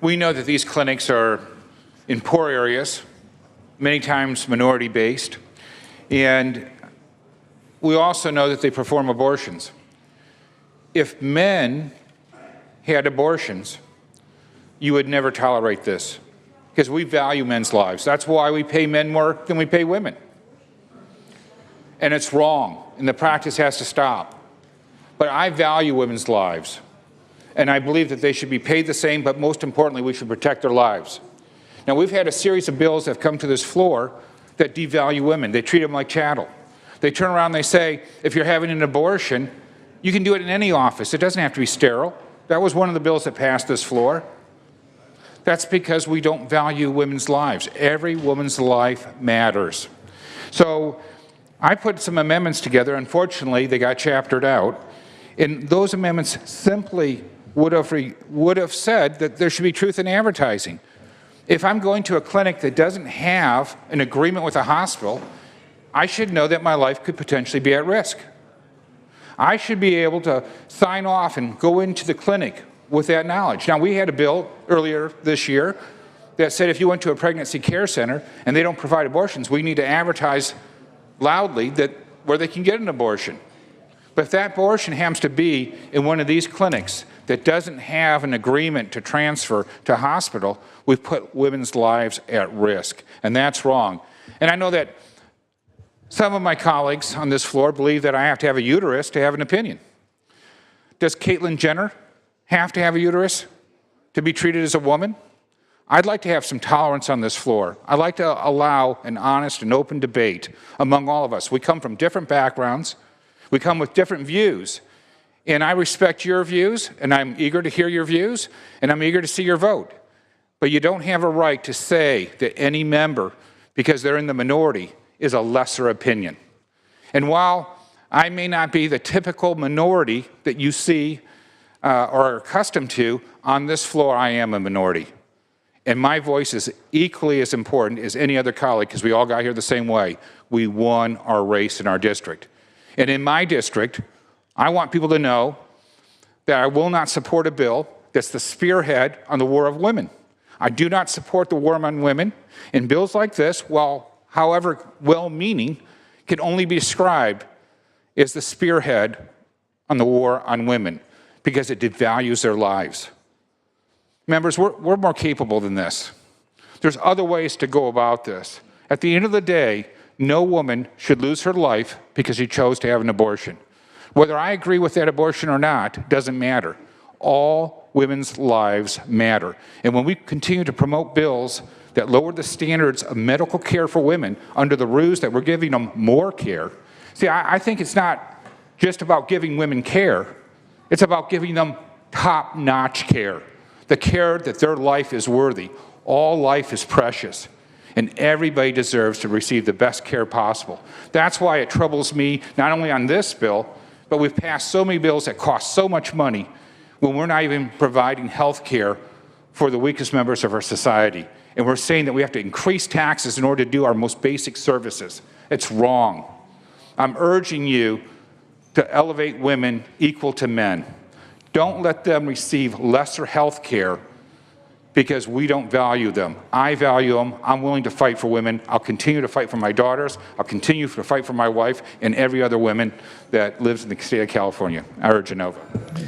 We know that these clinics are in poor areas, many times minority-based, and we also know that they perform abortions. If men had abortions, you would never tolerate this, because we value men's lives. That's why we pay men more than we pay women. And it's wrong, and the practice has to stop. But I value women's lives, and I believe that they should be paid the same, but most importantly, we should protect their lives. Now, we've had a series of bills that have come to this floor that devalue women. They treat them like chattel. They turn around and they say, if you're having an abortion, you can do it in any office. It doesn't have to be sterile. That was one of the bills that passed this floor. That's because we don't value women's lives. Every woman's life matters. So I put some amendments together. Unfortunately, they got chaptered out. And those amendments simply would have said that there should be truth in advertising. If I'm going to a clinic that doesn't have an agreement with a hospital, I should know that my life could potentially be at risk. I should be able to sign off and go into the clinic with that knowledge. Now, we had a bill earlier this year that said if you went to a pregnancy care center and they don't provide abortions, we need to advertise loudly that where they can get an abortion. But if that abortion happens to be in one of these clinics that doesn't have an agreement to transfer to hospital, we've put women's lives at risk, and that's wrong. And I know that some of my colleagues on this floor believe that I have to have a uterus to have an opinion. Does Caitlyn Jenner have to have a uterus to be treated as a woman? I'd like to have some tolerance on this floor. I'd like to allow an honest and open debate among all of us. We come from different backgrounds. We come with different views. And I respect your views, and I'm eager to hear your views, and I'm eager to see your vote. But you don't have a right to say that any member, because they're in the minority, is a lesser opinion. And while I may not be the typical minority that you see or are accustomed to, on this floor I am a minority. And my voice is equally as important as any other colleague, because we all got here the same way. We won our race in our district. And in my district, I want people to know that I will not support a bill that's the spearhead on the war of women. I do not support the war on women. And bills like this, while however well-meaning, can only be described as the spearhead on the war on women, because it devalues their lives. Members, we're more capable than this. There's other ways to go about this. At the end of the day, no woman should lose her life because she chose to have an abortion. Whether I agree with that abortion or not doesn't matter. All women's lives matter. And when we continue to promote bills that lower the standards of medical care for women under the ruse that we're giving them more care, see, I think it's not just about giving women care. It's about giving them top-notch care, the care that their life is worthy. All life is precious, and everybody deserves to receive the best care possible. That's why it troubles me, not only on this bill, but we've passed so many bills that cost so much money when we're not even providing health care for the weakest members of our society. And we're saying that we have to increase taxes in order to do our most basic services. It's wrong. I'm urging you to elevate women equal to men. Don't let them receive lesser health care because we don't value them. I value them. I'm willing to fight for women. I'll continue to fight for my daughters. I'll continue to fight for my wife and every other woman that lives in the state of California. I urge a no vote.